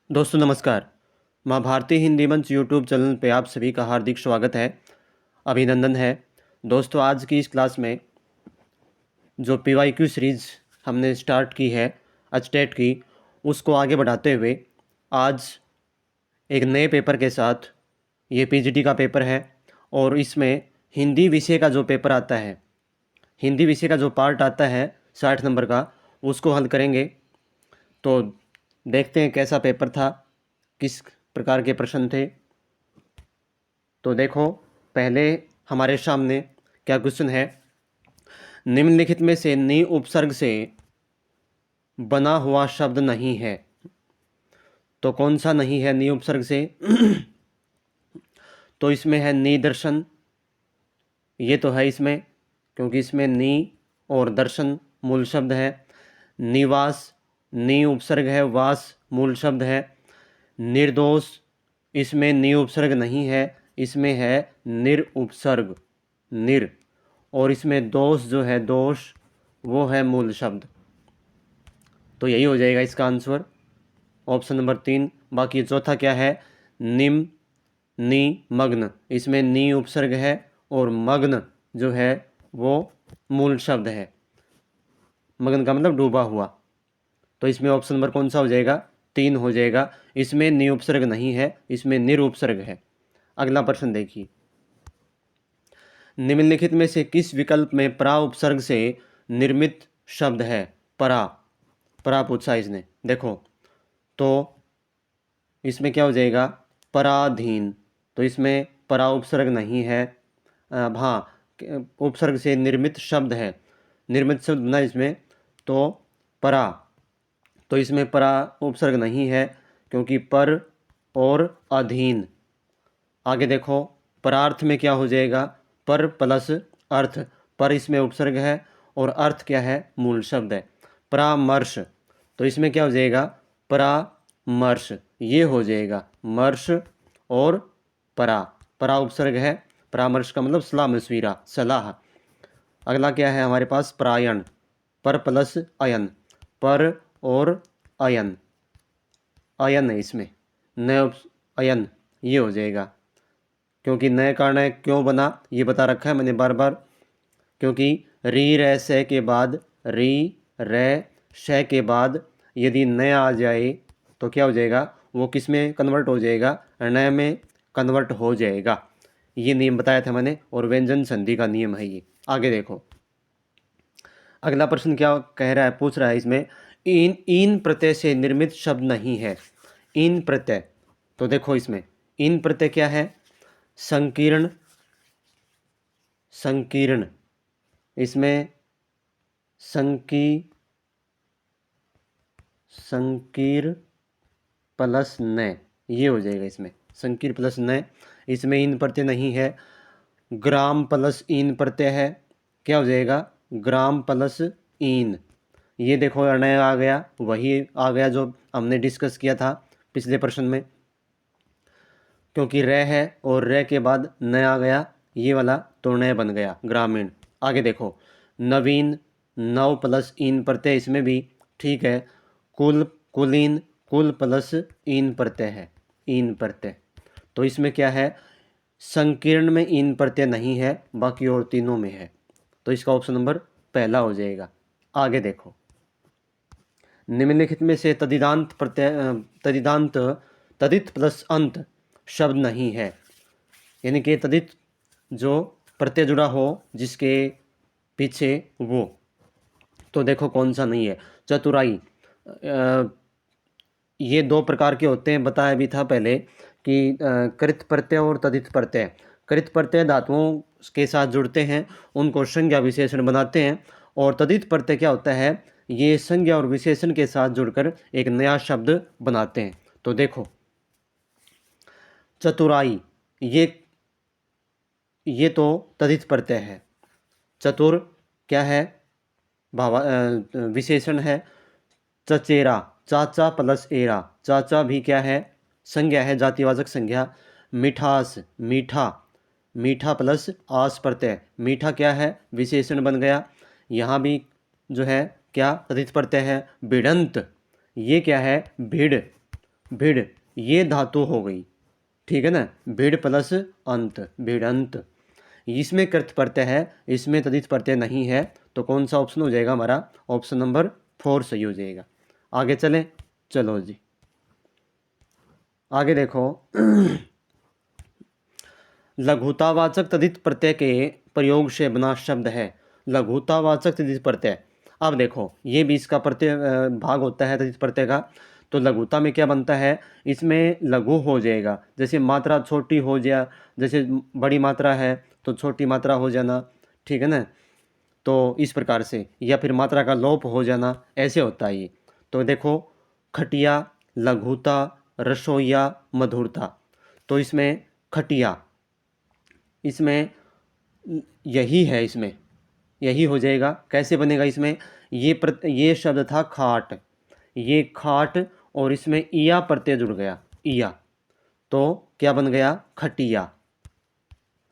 दोस्तों नमस्कार। माँ भारती हिंदी मंच यूट्यूब चैनल पे आप सभी का हार्दिक स्वागत है, अभिनंदन है। दोस्तों आज की इस क्लास में जो PYQ सीरीज़ हमने स्टार्ट की है एचटेट की, उसको आगे बढ़ाते हुए आज एक नए पेपर के साथ, ये PGT का पेपर है और इसमें हिंदी विषय का जो पेपर आता है, हिंदी विषय का जो पार्ट आता है 60 नंबर का, उसको हल करेंगे। तो देखते हैं कैसा पेपर था, किस प्रकार के प्रश्न थे। तो देखो, पहले हमारे सामने क्या क्वेश्चन है। निम्नलिखित में से नी उपसर्ग से बना हुआ शब्द नहीं है। तो कौन सा नहीं है नी उपसर्ग से? तो इसमें है निदर्शन, ये तो है इसमें, क्योंकि इसमें नी और दर्शन मूल शब्द है। निवास, नी उपसर्ग है, वास मूल शब्द है। निर्दोष, इसमें नी उपसर्ग नहीं है, इसमें है निर उपसर्ग, निर। और इसमें दोष जो है, दोष, वो है मूल शब्द। तो यही हो जाएगा इसका आंसर, ऑप्शन नंबर 3। बाकी चौथा क्या है? निम, नी, मग्न। इसमें नी उपसर्ग है और मग्न जो है वो मूल शब्द है। मग्न का मतलब डूबा हुआ। तो इसमें ऑप्शन नंबर कौन सा हो जाएगा? 3 हो जाएगा। इसमें नि उपसर्ग नहीं है, इसमें निर उपसर्ग है। अगला प्रश्न देखिए, निम्नलिखित में से किस विकल्प में परा उपसर्ग से निर्मित शब्द है? परा, परा पूछा इसने। देखो, तो इसमें क्या हो जाएगा? पराधीन। तो इसमें परा उपसर्ग नहीं है। हाँ, उपसर्ग से निर्मित शब्द है, निर्मित शब्द ना इसमें, तो परा। तो इसमें परा उपसर्ग नहीं है, क्योंकि पर और अधीन। आगे देखो, परार्थ में क्या हो जाएगा? पर प्लस अर्थ। पर इसमें उपसर्ग है और अर्थ क्या है? मूल शब्द है। परामर्श, तो इसमें क्या हो जाएगा? परामर्श, ये हो जाएगा मर्श और परा। परा उपसर्ग है, परामर्श का मतलब सलाह मशविरा, सलाह। अगला क्या है हमारे पास? प्रायण, पर प्लस अयन, पर और अयन, अयन है इसमें, न अयन, ये हो जाएगा। क्योंकि नए कारण क्यों बना ये बता रखा है मैंने बार बार, क्योंकि री रे से के बाद, री रे शे के बाद यदि नया आ जाए तो क्या हो जाएगा? वो किस में कन्वर्ट हो जाएगा? नए में कन्वर्ट हो जाएगा। ये नियम बताया था मैंने, और व्यंजन संधि का नियम है ये। आगे देखो, अगला प्रश्न क्या कह रहा है, पूछ रहा है इसमें, इन प्रत्यय से निर्मित शब्द नहीं है। इन प्रत्यय, तो देखो इसमें इन प्रत्यय क्या है? संकीर्ण, संकीर्ण, इसमें संकीर प्लस न, ये हो जाएगा इसमें, संकीर प्लस न। इसमें इन प्रत्यय नहीं है। ग्राम प्लस इन प्रत्यय है, क्या हो जाएगा? ग्राम प्लस इन। ये देखो नय आ गया, वही आ गया जो हमने डिस्कस किया था पिछले प्रश्न में, क्योंकि रे है और रे के बाद न आ गया ये वाला, तो नय बन गया ग्रामीण। आगे देखो, नवीन, नव प्लस इन प्रत्यय, इसमें भी ठीक है। कुल, कुलीन, कुल प्लस इन प्रत्यय है, इन प्रत्यय। तो इसमें क्या है? संकीर्ण में इन प्रत्यय नहीं है, बाकी और तीनों में है। तो इसका ऑप्शन नंबर पहला हो जाएगा। आगे देखो, निम्नलिखित में से तदिदांत प्रत्यय, तदिदांत, तदित प्लस अंत शब्द नहीं है। यानी कि तदित जो प्रत्यय जुड़ा हो जिसके पीछे, वो। तो देखो कौन सा नहीं है? चतुराई, ये दो प्रकार के होते हैं, बताया भी था पहले कि कृत प्रत्यय और तदित प्रत्यय। कृत प्रत्यय धातुओं के साथ जुड़ते हैं, उनको संज्ञा विशेषण बनाते हैं। और तदित प्रत्यय क्या होता है? ये संज्ञा और विशेषण के साथ जुड़कर एक नया शब्द बनाते हैं। तो देखो, चतुराई, ये तो तदित प्रत्यय है। चतुर क्या है? विशेषण है। चचेरा, चाचा प्लस एरा, चाचा भी क्या है? संज्ञा है, जातिवाचक संज्ञा। मिठास, मीठा, मीठा प्लस आस प्रत्यय, मीठा क्या है? विशेषण बन गया। यहाँ भी जो है क्या? तदित प्रत्यय है। भिड़ंत, ये क्या है? भीड़, भिड़ ये धातु हो गई, ठीक है ना, भिड़ प्लस अंत, भिड़ंत। इसमें कृत प्रत्यय है, इसमें तदित प्रत्यय नहीं है, तो कौन सा ऑप्शन हो जाएगा हमारा? ऑप्शन नंबर 4 सही हो जाएगा। आगे चलें, चलो जी आगे देखो। लघुतावाचक तदित प्रत्यय के प्रयोग से बना शब्द है। लघुतावाचक तदित प्रत्यय, अब देखो ये भी इसका प्रत्यय भाग होता है तदित प्रत्यय का। तो लघुता में क्या बनता है, इसमें लघु हो जाएगा, जैसे मात्रा छोटी हो जाए, जैसे बड़ी मात्रा है तो छोटी मात्रा हो जाना, ठीक है ना, तो इस प्रकार से, या फिर मात्रा का लोप हो जाना, ऐसे होता है ये। तो देखो खटिया, लघुता, रसोइया, मधुरता, तो इसमें खटिया, इसमें यही है, इसमें यही हो जाएगा। कैसे बनेगा इसमें, ये शब्द था खाट, ये खाट, और इसमें इया प्रत्यय जुड़ गया, इया, तो क्या बन गया? खटिया।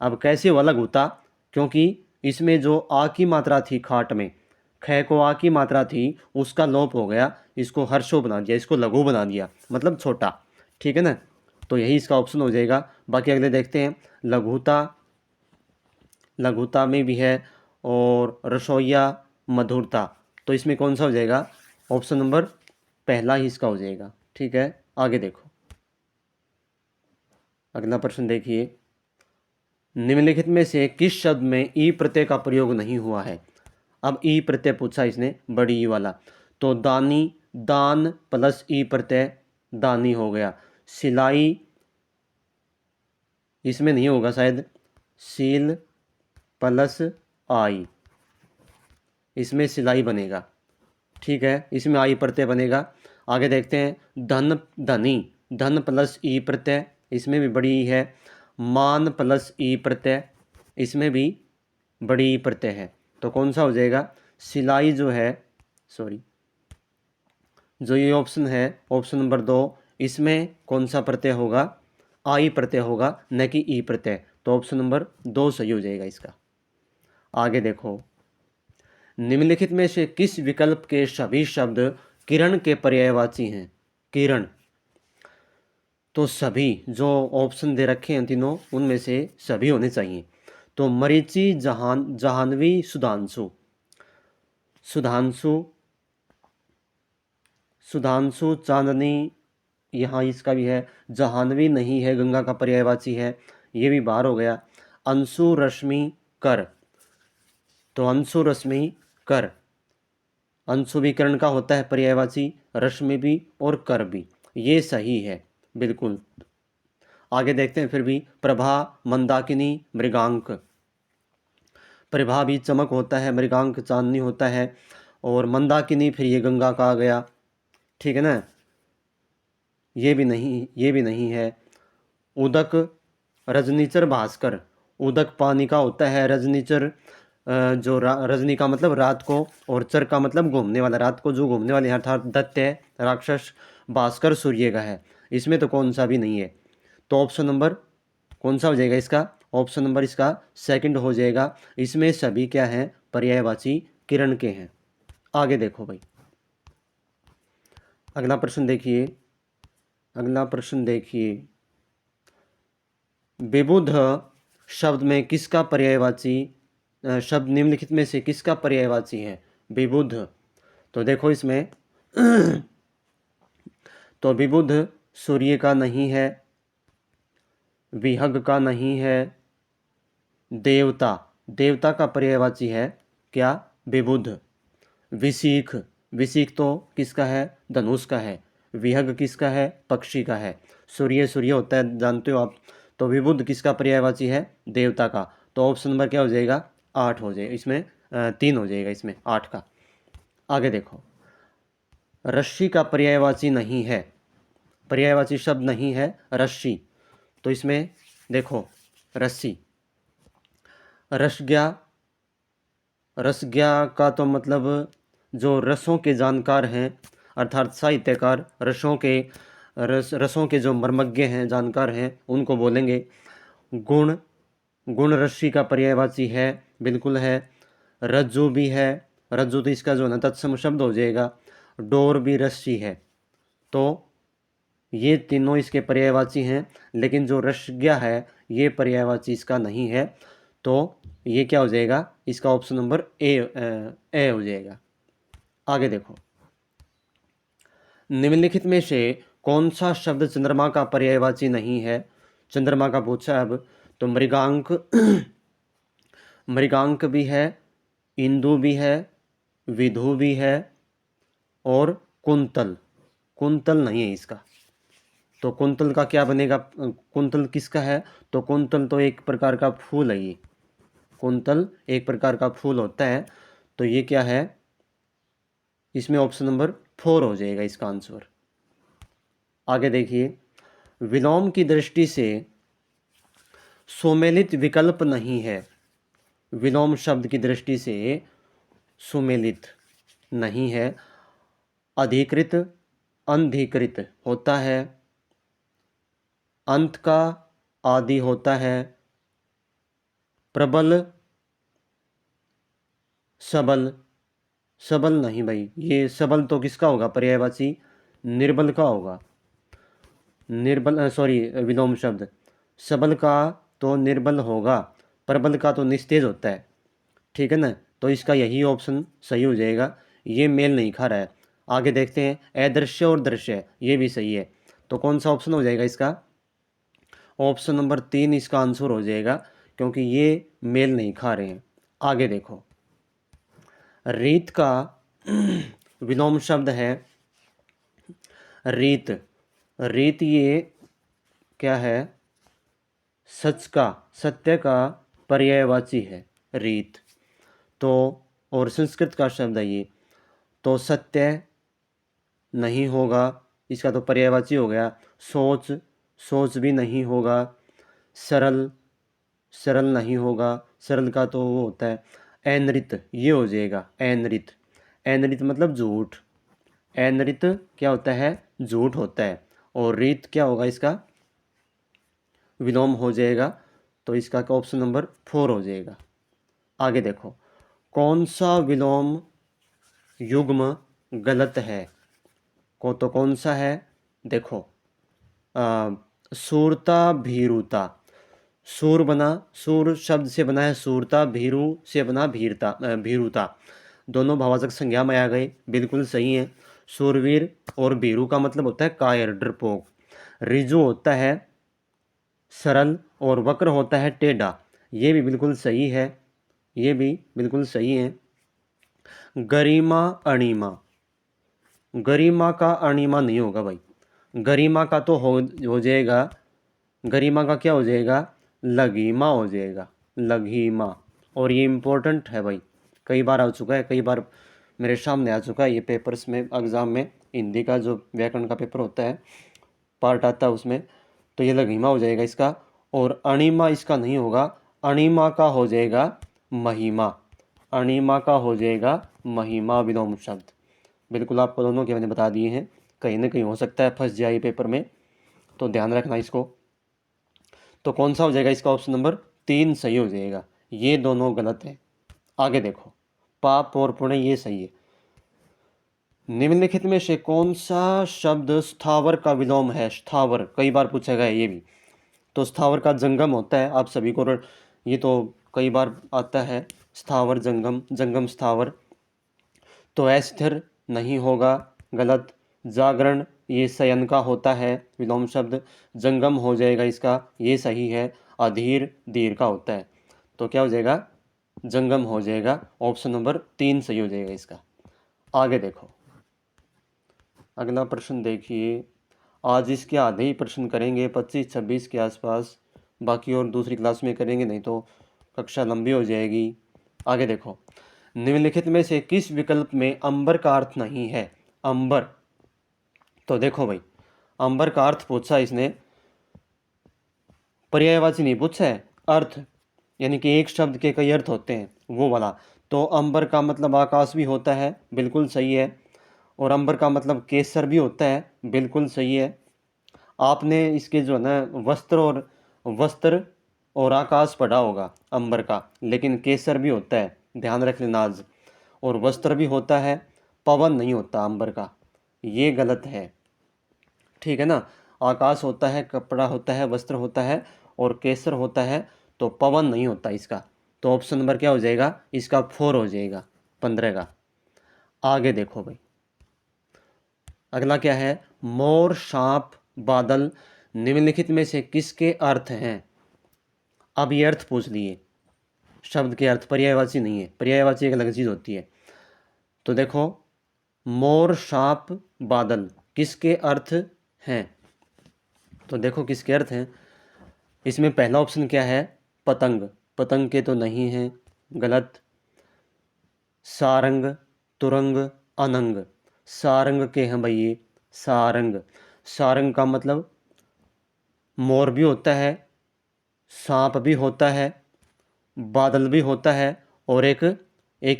अब कैसे वो अलग होता, क्योंकि इसमें जो आ की मात्रा थी खाट में, ख को आ की मात्रा थी, उसका लोप हो गया, इसको हर्षो बना दिया, इसको लघु बना दिया, मतलब छोटा, ठीक है ना। तो यही इसका ऑप्शन हो जाएगा। बाकी अगले देखते हैं। लघुता, लघुता में भी है, और रसोइया, मधुरता, तो इसमें कौन सा हो जाएगा? ऑप्शन नंबर पहला ही इसका हो जाएगा, ठीक है। आगे देखो, अगला प्रश्न देखिए। निम्नलिखित में से किस शब्द में ई प्रत्यय का प्रयोग नहीं हुआ है? अब ई प्रत्यय पूछा इसने, बड़ी ई वाला, तो दानी, दान प्लस ई प्रत्यय दानी हो गया। सिलाई, इसमें नहीं होगा शायद, सील प्लस आई, इसमें सिलाई बनेगा, ठीक है, इसमें आई प्रत्यय बनेगा। आगे देखते हैं। धन, धनी, धन प्लस ई प्रत्यय, इसमें भी बड़ी ई है। मान प्लस ई प्रत्यय, इसमें भी बड़ी ई प्रत्यय है, तो कौन सा हो जाएगा? सिलाई जो है, सॉरी, जो ये ऑप्शन है, ऑप्शन नंबर 2, इसमें कौन सा प्रत्यय होगा? आई प्रत्यय होगा, न कि ई प्रत्यय, तो ऑप्शन नंबर 2 सही हो जाएगा इसका। आगे देखो। निम्नलिखित में से किस विकल्प के सभी शब्द किरण के पर्यायवाची हैं? किरण, तो सभी जो ऑप्शन दे रखे हैं तीनों, उनमें से सभी होने चाहिए। तो मरीचि, जहान, जाह्नवी, सुधांशु, सुधांशु, सुधांशु, चांदनी, यहाँ इसका भी है। जाह्नवी नहीं है, गंगा का पर्यायवाची है, ये भी बाहर हो गया। अंशु, रश्मि, कर, तो अंशु, रश्मि, कर, अंशु भी किरण का होता है पर्यायवाची, रश्मि भी और कर भी, ये सही है बिल्कुल। आगे देखते हैं फिर भी। प्रभा, मंदाकिनी, मृगांक, प्रभा भी चमक होता है, मृगांक चांदनी होता है, और मंदाकिनी फिर ये गंगा का आ गया, ठीक है ना, ये भी नहीं, ये भी नहीं है। उदक, रजनीचर, भास्कर, उदक पानी का होता है, रजनीचर जो रजनी का मतलब रात को, और चर का मतलब घूमने वाला, रात को जो घूमने वाले, अर्थात दैत्य, राक्षस। भास्कर सूर्य का है, इसमें तो कौन सा भी नहीं है, तो ऑप्शन नंबर कौन सा हो जाएगा इसका? ऑप्शन नंबर इसका सेकंड हो जाएगा। इसमें सभी क्या हैं? पर्यायवाची किरण के हैं। आगे देखो भाई, अगला प्रश्न देखिए, अगला प्रश्न देखिए। विबुध शब्द में किसका पर्यायवाची, शब्द निम्नलिखित में से किसका पर्यायवाची है? विबुध, तो देखो इसमें तो विबुध सूर्य का नहीं है, विहग का नहीं है, देवता, देवता का पर्यायवाची है क्या? विबुध। विसीख, विसीख तो किसका है? धनुष का है। विहग किसका है? पक्षी का है। सूर्य, सूर्य होता है जानते हो आप, तो विबुध किसका पर्यायवाची है? देवता का। तो ऑप्शन नंबर क्या हो जाएगा? 8 हो जाएगा, इसमें 3 हो जाएगा, इसमें 8 का। आगे देखो। रस्सी का पर्यायवाची नहीं है, पर्यायवाची शब्द नहीं है रस्सी, तो इसमें देखो रस्सी, रसज्ञा, रसज्ञा का तो मतलब जो रसों के जानकार हैं, अर्थात साहित्यकार, रसों के जो मर्मज्ञ हैं, जानकार हैं, उनको बोलेंगे। गुण, गुण रस्सी का पर्यायवाची है, बिल्कुल है। रज्जु भी है, रज्जु तो इसका जो है ना तत्सम शब्द हो जाएगा। डोर भी रस्सी है, तो ये तीनों इसके पर्यायवाची हैं, लेकिन जो रसज्ञा है ये पर्यायवाची इसका नहीं है। तो ये क्या हो जाएगा, इसका ऑप्शन नंबर ए हो जाएगा। आगे देखो, निम्नलिखित में से कौन सा शब्द चंद्रमा का पर्यायवाची नहीं है। चंद्रमा का पूछा है अब, तो मृगांक मृगांक भी है, इंदु भी है, विधु भी है, और कुंतल। कुंतल नहीं है इसका। तो कुंतल का क्या बनेगा, कुंतल किसका है, तो कुंतल तो एक प्रकार का फूल है। ये कुंतल एक प्रकार का फूल होता है। तो ये क्या है, इसमें ऑप्शन नंबर 4 हो जाएगा इसका आंसर। आगे देखिए, विलोम की दृष्टि से सुमेलित विकल्प नहीं है। विलोम शब्द की दृष्टि से सुमेलित नहीं है। अधिकृत अनधिकृत होता है, अंत का आदि होता है, प्रबल सबल। सबल नहीं भाई, ये सबल तो किसका होगा पर्यायवाची, निर्बल का होगा। निर्बल सॉरी विलोम शब्द, सबल का तो निर्बल होगा, प्रबल का तो निस्तेज होता है। ठीक है ना, तो इसका यही ऑप्शन सही हो जाएगा। ये मेल नहीं खा रहा है। आगे देखते हैं, अदृश्य और दृश्य, ये भी सही है। तो कौन सा ऑप्शन हो जाएगा इसका, ऑप्शन नंबर 3 इसका आंसर हो जाएगा, क्योंकि ये मेल नहीं खा रहे हैं। आगे देखो, रीत का विलोम शब्द है रीत। रीत ये क्या है, सच का, सत्य का पर्यायवाची है रीत। तो और संस्कृत का शब्द है ये, तो सत्य नहीं होगा, इसका तो पर्यायवाची हो गया। सोच, सोच भी नहीं होगा। सरल, सरल नहीं होगा, सरल का तो वो होता है अनृत, ये हो जाएगा अनृत। अनृत मतलब झूठ, अनृत क्या होता है, झूठ होता है। और रीत क्या होगा, इसका विलोम हो जाएगा। तो इसका ऑप्शन नंबर 4 हो जाएगा। आगे देखो, कौन सा विलोम युग्म गलत है, तो कौन सा है, देखो सूरता भीरुता। सूर बना, सूर शब्द से बना है सूरता, भीरु से बना भीरुता। दोनों भाववाचक संज्ञा में आ गए, बिल्कुल सही है। सूरवीर और भीरु का मतलब होता है कायर, डरपोक। रिजु होता है सरल, और वक्र होता है टेढ़ा, ये भी बिल्कुल सही है, ये भी बिल्कुल सही है। गरिमा अणिमा, गरिमा का अणिमा नहीं होगा भाई। गरिमा का तो हो जाएगा, गरिमा का क्या हो जाएगा, लघिमा हो जाएगा, लघिमा। और ये इम्पोर्टेंट है भाई, कई बार आ चुका है, कई बार मेरे सामने आ चुका है ये पेपर्स में, एग्ज़ाम में हिंदी का जो व्याकरण का पेपर होता है, पार्ट आता है उसमें। तो ये लघिमा हो जाएगा इसका। और अणिमा इसका नहीं होगा, अणिमा का हो जाएगा महिमा। अणिमा का हो जाएगा महिमा विलोम शब्द। बिल्कुल आपको दोनों के मैंने बता दिए हैं, कहीं ना कहीं हो सकता है फंस जाए पेपर में, तो ध्यान रखना इसको। तो कौन सा हो जाएगा, इसका ऑप्शन नंबर 3 सही हो जाएगा, ये दोनों गलत है। आगे देखो, पाप और पुण्य ये सही है। निम्नलिखित में से कौन सा शब्द स्थावर का विलोम है, स्थावर कई बार पूछा गया है ये भी। तो स्थावर का जंगम होता है, आप सभी को ये तो कई बार आता है, स्थावर जंगम, जंगम स्थावर। तो अस्थिर नहीं होगा, गलत। जागरण ये शयन का होता है विलोम शब्द, जंगम हो जाएगा इसका, ये सही है। अधीर धीर का होता है, तो क्या हो जाएगा, जंगम हो जाएगा। ऑप्शन नंबर 3 सही हो जाएगा इसका। आगे देखो, अगला प्रश्न देखिए। आज इसके आधे ही प्रश्न करेंगे 25-26 के आसपास, बाकी और दूसरी क्लास में करेंगे, नहीं तो कक्षा लंबी हो जाएगी। आगे देखो, निम्नलिखित में से किस विकल्प में अंबर का अर्थ नहीं है, अंबर। तो देखो भाई, अंबर का अर्थ पूछा इसने, पर्यायवाची नहीं पूछा है, अर्थ, यानी कि एक शब्द के कई अर्थ होते हैं वो वाला। तो अंबर का मतलब आकाश भी होता है, बिल्कुल सही है। और अंबर का मतलब केसर भी होता है, बिल्कुल सही है। आपने इसके जो है ना वस्त्र और आकाश पढ़ा होगा अंबर का, लेकिन केसर भी होता है, ध्यान रख लेना आज। और वस्त्र भी होता है, पवन नहीं होता अंबर का, ये गलत है। ठीक है ना। आकाश होता है, कपड़ा होता है, वस्त्र होता है और केसर होता है, तो पवन नहीं होता इसका। तो ऑप्शन नंबर क्या हो जाएगा इसका 4 हो जाएगा 15 का। आगे देखो भाई, अगला क्या है, मोर, सांप, बादल निम्नलिखित में से किसके अर्थ हैं। अब ये अर्थ पूछ लिए, शब्द के अर्थ, पर्यायवाची नहीं है, पर्यायवाची एक अलग चीज होती है। तो देखो, मोर, सांप, बादल किसके अर्थ हैं। तो देखो किसके अर्थ हैं। इसमें पहला ऑप्शन क्या है, पतंग, पतंग के तो नहीं है, गलत। सारंग, तुरंग, अनंग, सारंग के हैं भाई ये, सारंग। सारंग का मतलब मोर भी होता है, सांप भी होता है, बादल भी होता है, और एक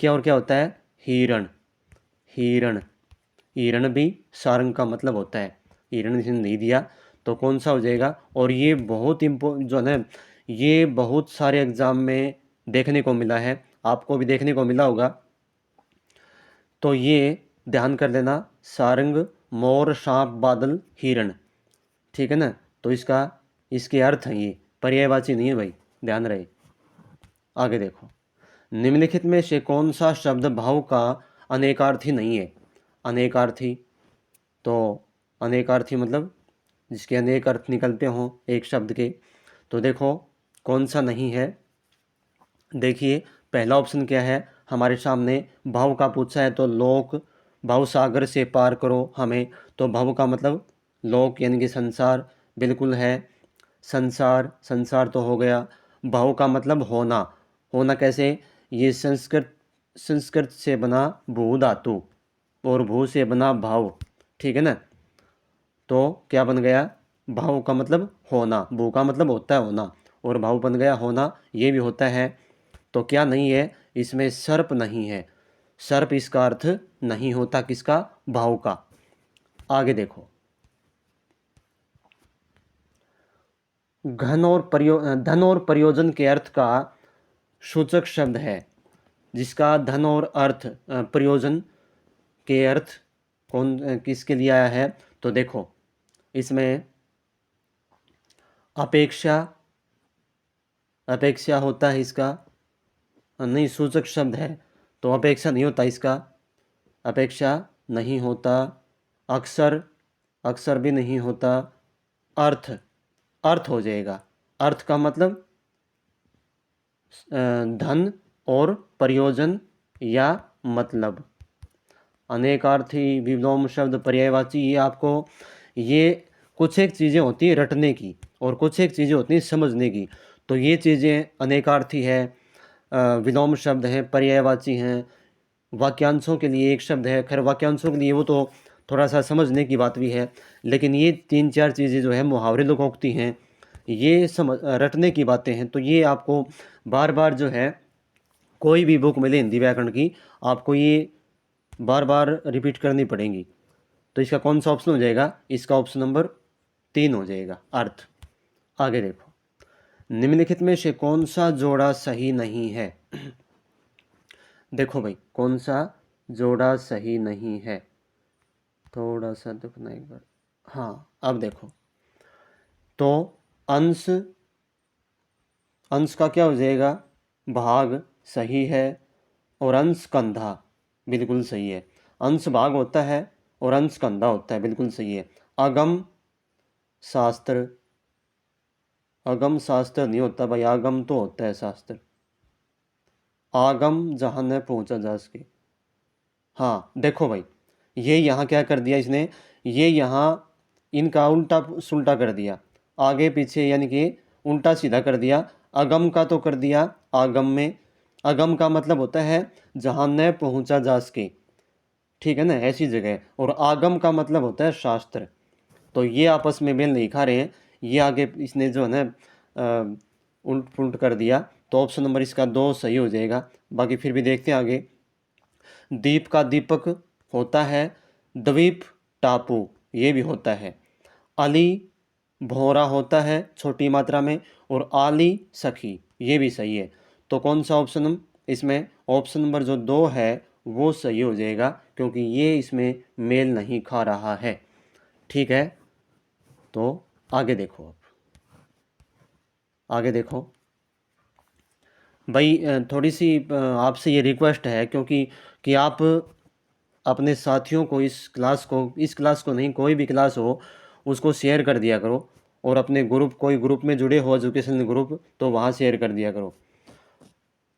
और क्या होता है, हिरण। हिरण, हिरण भी सारंग का मतलब होता है। हिरण इसने नहीं दिया, तो कौन सा हो जाएगा। और ये बहुत जो है, ये बहुत सारे एग्जाम में देखने को मिला है, आपको भी देखने को मिला होगा। तो ये ध्यान कर लेना, सारंग, मोर, सांप, बादल, हिरण, ठीक है ना। तो इसके अर्थ हैं ये, पर्यायवाची नहीं है भाई, ध्यान रहे। आगे देखो, निम्नलिखित में से कौन सा शब्द भाव का अनेकार्थी नहीं है। अनेकार्थी, तो अनेकार्थी मतलब जिसके अनेक अर्थ निकलते हों एक शब्द के। तो देखो कौन सा नहीं है। देखिए पहला ऑप्शन क्या है हमारे सामने, भाव का पूछा है, तो लोक, भाव सागर से पार करो हमें। तो भाव का मतलब लोक यानी कि संसार, बिल्कुल है। संसार, संसार तो हो गया। भाव का मतलब होना, होना कैसे, ये संस्कृत, संस्कृत से बना भू धातु, और भू से बना भाव, ठीक है ना। तो क्या बन गया, भाव का मतलब होना, भू का मतलब होता है होना, और भाव बन गया होना, ये भी होता है। तो क्या नहीं है इसमें, सर्प नहीं है। सर्प इसका अर्थ नहीं होता किसका, भाव का। आगे देखो, धन और प्रयोजन के अर्थ का सूचक शब्द है, जिसका धन और प्रयोजन के अर्थ किसके लिए आया है। तो देखो इसमें अपेक्षा, अपेक्षा होता है इसका, नहीं सूचक शब्द है, तो अपेक्षा नहीं होता इसका, अपेक्षा नहीं होता। अक्सर, अक्सर भी नहीं होता। अर्थ, अर्थ हो जाएगा। अर्थ का मतलब धन और प्रयोजन या मतलब। अनेकार्थी, विलोम शब्द, पर्यायवाची, ये आपको, ये कुछ एक चीज़ें होती हैं रटने की और कुछ एक चीज़ें होती हैं समझने की। तो ये चीज़ें अनेकार्थी है, विलोम शब्द हैं, पर्यायवाची हैं। वाक्यांशों के लिए एक शब्द है, खैर वाक्यांशों के लिए वो तो थोड़ा सा समझने की बात भी है, लेकिन ये 3-4 चीज़ें जो है मुहावरे लोकोक्ति हैं, ये समझ रटने की बातें हैं। तो ये आपको बार बार जो है, कोई भी बुक मिले हिंदी व्याकरण की, आपको ये बार बार रिपीट करनी पड़ेंगी। तो इसका कौन सा ऑप्शन हो जाएगा, इसका ऑप्शन नंबर 3 हो जाएगा, अर्थ। आगे देखो, निम्नलिखित में से कौन सा जोड़ा सही नहीं है। देखो भाई कौन सा जोड़ा सही नहीं है, थोड़ा सा देखना एक बार। हाँ अब देखो, तो अंश, अंश का क्या हो जाएगा, भाग सही है, और अंश कंधा बिल्कुल सही है। अंश भाग होता है और अंश कंधा होता है, बिल्कुल सही है। अगम शास्त्र, अगम शास्त्र नहीं होता भाई, आगम तो होता है शास्त्र। आगम जहाँ न पहुँचा जा सके। हाँ देखो भाई, ये यहाँ क्या कर दिया इसने, ये यहाँ इनका उल्टा सुल्टा कर दिया, आगे पीछे यानी कि उल्टा सीधा कर दिया। अगम का तो कर दिया आगम में, अगम का मतलब होता है जहाँ न पहुँचा जा सके, ठीक है ना, ऐसी जगह। और आगम का मतलब होता है शास्त्र। तो ये आपस में मेल नहीं खा रहे हैं, ये आगे इसने जो है ना उल्ट पुल्ट कर दिया। तो ऑप्शन नंबर इसका 2 सही हो जाएगा। बाकी फिर भी देखते हैं आगे। द्वीप का दीपक होता है, द्वीप टापू ये भी होता है। अली भौरा होता है छोटी मात्रा में, और आली सखी ये भी सही है। तो कौन सा ऑप्शन इसमें, ऑप्शन नंबर जो 2 है वो सही हो जाएगा, क्योंकि ये इसमें मेल नहीं खा रहा है, ठीक है। तो आगे देखो, आगे देखो भाई, थोड़ी सी आपसे ये रिक्वेस्ट है, क्योंकि कि आप अपने साथियों को इस क्लास को नहीं, कोई भी क्लास हो उसको शेयर कर दिया करो, और अपने ग्रुप, कोई ग्रुप में जुड़े हो एजुकेशन ग्रुप, तो वहाँ शेयर कर दिया करो।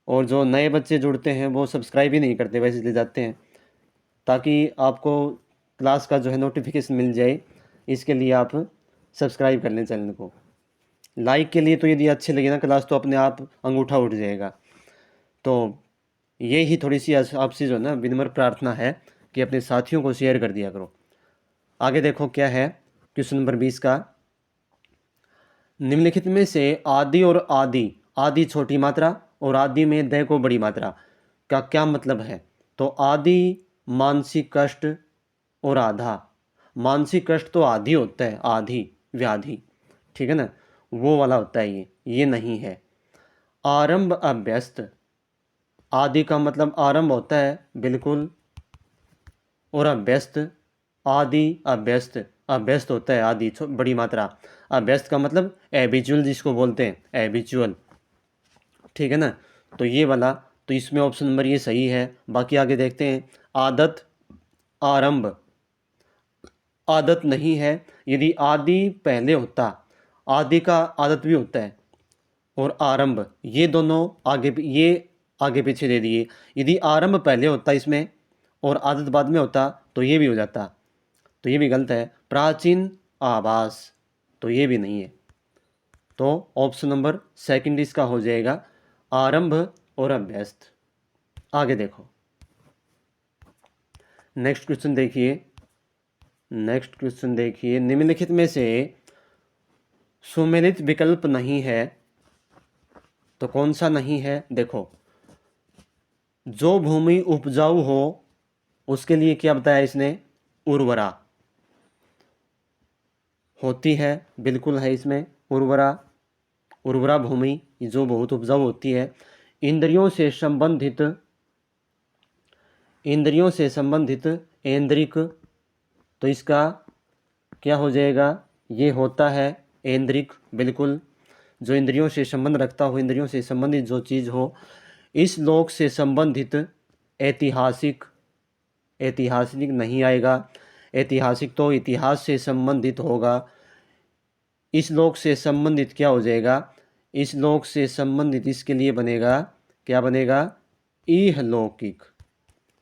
और जो नए बच्चे जुड़ते हैं वो सब्सक्राइब ही नहीं करते, वैसे ले जाते हैं, ताकि आपको क्लास का जो है नोटिफिकेशन मिल जाए, इसके लिए आप सब्सक्राइब कर लें चैनल को। लाइक के लिए तो यदि अच्छे लगे ना क्लास, तो अपने आप अंगूठा उठ जाएगा। तो ये ही थोड़ी सी आपसे जो है ना विनम्र प्रार्थना है कि अपने साथियों को शेयर कर दिया करो। आगे देखो क्या है क्वेश्चन नंबर 20 का। निम्नलिखित में से आदि और आदि छोटी मात्रा और आदि में द को बड़ी मात्रा का क्या मतलब है? तो आदि मानसिक कष्ट और आधा। मानसिक कष्ट तो आदि होता है, आधी व्याधि, ठीक है ना, वो वाला होता है ये नहीं है। आरंभ अभ्यस्त, आदि का मतलब आरंभ होता है बिल्कुल, और अभ्यस्त, आदि अभ्यस्त, अभ्यस्त होता है आदि बड़ी मात्रा। अभ्यस्त का मतलब एबिचुअल जिसको बोलते हैं, एबिचुअल, ठीक है ना। तो ये वाला, तो इसमें ऑप्शन नंबर ये सही है। बाकी आगे देखते हैं। आदत, आरंभ, आदत नहीं है। यदि आदि पहले होता, आदि का आदत भी होता है, और आरंभ, ये दोनों ये आगे पीछे दे दिए। यदि आरंभ पहले होता इसमें और आदत बाद में होता, तो ये भी हो जाता, तो ये भी गलत है। प्राचीन आभास, तो ये भी नहीं है। तो ऑप्शन नंबर सेकंड इसका हो जाएगा, आरंभ और अभ्यस्त। आगे देखो, नेक्स्ट क्वेश्चन देखिए, नेक्स्ट क्वेश्चन देखिए। निम्नलिखित में से सुमेलित विकल्प नहीं है, तो कौन सा नहीं है? देखो, जो भूमि उपजाऊ हो उसके लिए क्या बताया इसने? उर्वरा होती है, बिल्कुल है इसमें उर्वरा, उर्वरा भूमि जो बहुत उपजाऊ होती है। इंद्रियों से संबंधित, इंद्रियों से संबंधित ऐन्द्रिक, तो इसका क्या हो जाएगा? ये होता है ऐन्द्रिक, बिल्कुल, जो इंद्रियों से संबंध रखता हो, इंद्रियों से संबंधित जो चीज़ हो। इस लोक से संबंधित ऐतिहासिक, ऐतिहासिक नहीं आएगा, ऐतिहासिक तो इतिहास से संबंधित होगा। इस लोक से संबंधित क्या हो जाएगा? इस लोक से संबंधित इसके लिए बनेगा, क्या बनेगा? इह लौकिक,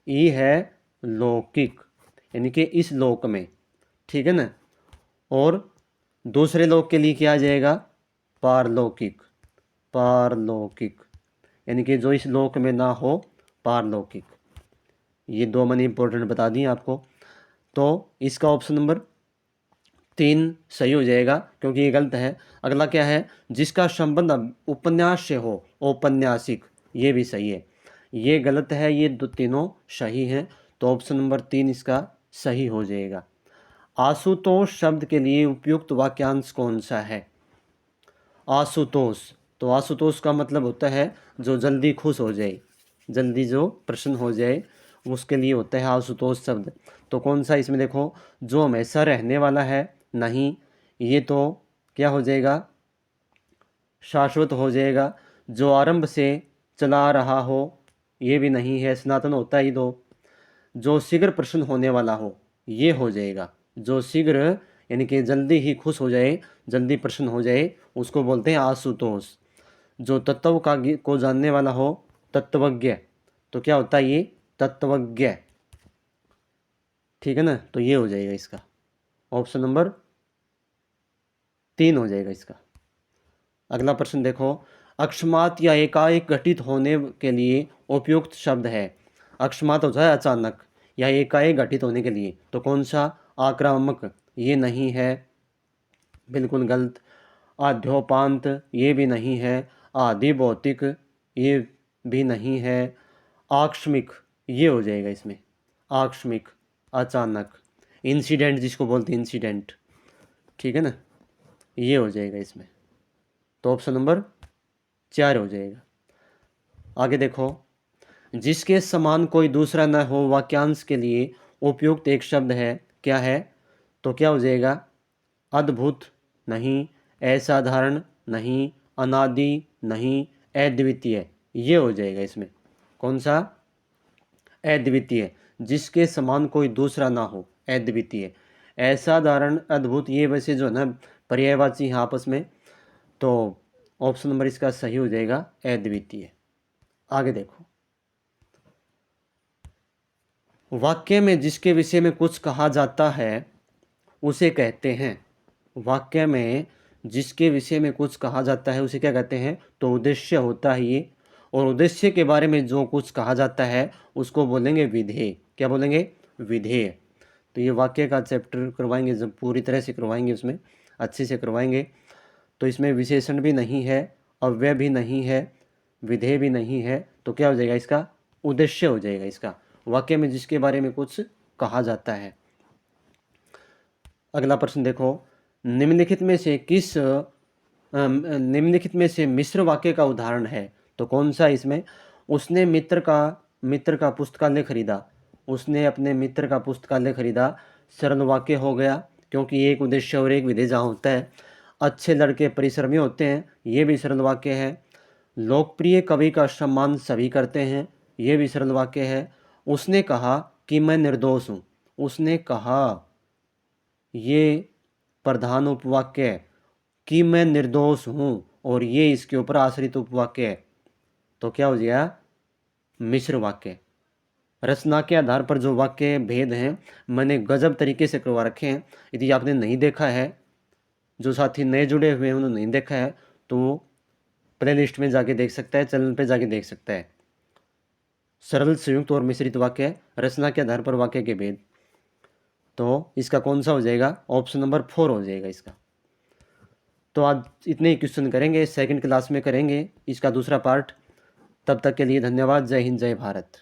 ई है लौकिक, यानी कि इस लोक में, ठीक है ना। और दूसरे लोक के लिए क्या आ जाएगा? पारलौकिक, पारलौकिक, यानी कि जो इस लोक में ना हो, पारलौकिक। ये दो मैंने इंपॉर्टेंट बता दिए आपको। तो इसका ऑप्शन नंबर 3 सही हो जाएगा, क्योंकि ये गलत है। अगला क्या है? जिसका संबंध उपन्यास से हो, औपन्यासिक, ये भी सही है। ये गलत है, ये तीनों सही हैं। तो ऑप्शन नंबर 3 इसका सही हो जाएगा। आशुतोष शब्द के लिए उपयुक्त वाक्यांश कौन सा है? आशुतोष, तो आशुतोष का मतलब होता है जो जल्दी खुश हो जाए, जल्दी जो प्रसन्न हो जाए, उसके लिए होता है आशुतोष शब्द। तो कौन सा इसमें? देखो, जो हमेशा रहने वाला है, नहीं, ये तो क्या हो जाएगा? शाश्वत हो जाएगा। जो आरंभ से चला रहा हो, ये भी नहीं है, सनातन होता ही दो। जो शीघ्र प्रसन्न होने वाला हो, ये हो जाएगा। जो शीघ्र यानी कि जल्दी ही खुश हो जाए, जल्दी प्रसन्न हो जाए, उसको बोलते हैं आशुतोष। जो तत्व का को जानने वाला हो, तत्वज्ञ, तो क्या होता है ये? तत्वज्ञ, ठीक है ना। तो ये हो जाएगा इसका ऑप्शन नंबर 3 हो जाएगा इसका। अगला प्रश्न देखो, अकस्मात या एकाएक घटित होने के लिए उपयुक्त शब्द है। अकस्मात होता है अचानक, या एकाएक घटित होने के लिए, तो कौन सा? आक्रामक, ये नहीं है, बिल्कुल गलत। आद्योपांत, ये भी नहीं है। आदि भौतिक, ये भी नहीं है। आकस्मिक, ये हो जाएगा इसमें, आकस्मिक, अचानक, इंसिडेंट जिसको बोलते हैं, इंसिडेंट, ठीक है ना, ये हो जाएगा इसमें। तो ऑप्शन नंबर 4 हो जाएगा। आगे देखो, जिसके समान कोई दूसरा न हो वाक्यांश के लिए उपयुक्त एक शब्द है, क्या है? तो क्या हो जाएगा? अद्भुत नहीं, असाधारण नहीं, अनादि नहीं, अद्वितीय, ये हो जाएगा इसमें। कौन सा? अद्वितीय, जिसके समान कोई दूसरा ना हो, अद्वितीय। असाधारण, अद्भुत, ये वैसे जो है ना पर्यायवाची हैं आपस में, तो ऑप्शन नंबर इसका सही हो जाएगा अद्वितीय। आगे देखो, वाक्य में जिसके विषय में कुछ कहा जाता है उसे कहते हैं। वाक्य में जिसके विषय में कुछ कहा जाता है उसे क्या कहते हैं? तो उद्देश्य होता है ये, और उद्देश्य के बारे में जो कुछ कहा जाता है उसको बोलेंगे विधेय। क्या बोलेंगे? विधेय। तो ये वाक्य का चैप्टर करवाएंगे, जब पूरी तरह से करवाएंगे, उसमें अच्छे से करवाएंगे। तो इसमें विशेषण भी नहीं है, अव्यय भी नहीं है, विधेय भी नहीं है, तो क्या हो जाएगा इसका? उद्देश्य हो जाएगा इसका। वाक्य में जिसके बारे में कुछ कहा जाता है। अगला प्रश्न देखो, निम्नलिखित में से मिश्र वाक्य का उदाहरण है? तो कौन सा इसमें? उसने मित्र का पुस्तकालय खरीदा। उसने अपने मित्र का पुस्तकालय खरीदा, सरल वाक्य हो गया, क्योंकि एक उद्देश्य और एक विधेय जहाँ होता है। अच्छे लड़के परिश्रमी होते हैं, ये भी सरल वाक्य है। लोकप्रिय कवि का सम्मान सभी करते हैं, ये भी सरल वाक्य है। उसने कहा कि मैं निर्दोष हूँ। उसने कहा, ये प्रधान उपवाक्य है कि मैं निर्दोष हूँ, और ये इसके ऊपर आश्रित उपवाक्य है। तो क्या हो गया? मिश्र वाक्य। रचना के आधार पर जो वाक्य भेद हैं मैंने गजब तरीके से करवा रखे हैं। यदि आपने नहीं देखा है, जो साथी नए जुड़े हुए हैं उन्होंने नहीं देखा है, तो प्ले लिस्ट में जाके देख सकता है, चैनल पे जाके देख सकता है। सरल, संयुक्त और मिश्रित वाक्य, रचना के आधार पर वाक्य के भेद। तो इसका कौन सा हो जाएगा? ऑप्शन नंबर 4 हो जाएगा इसका। तो आज इतने ही क्वेश्चन करेंगे, सेकंड क्लास में करेंगे इसका दूसरा पार्ट। तब तक के लिए धन्यवाद। जय हिंद, जय भारत।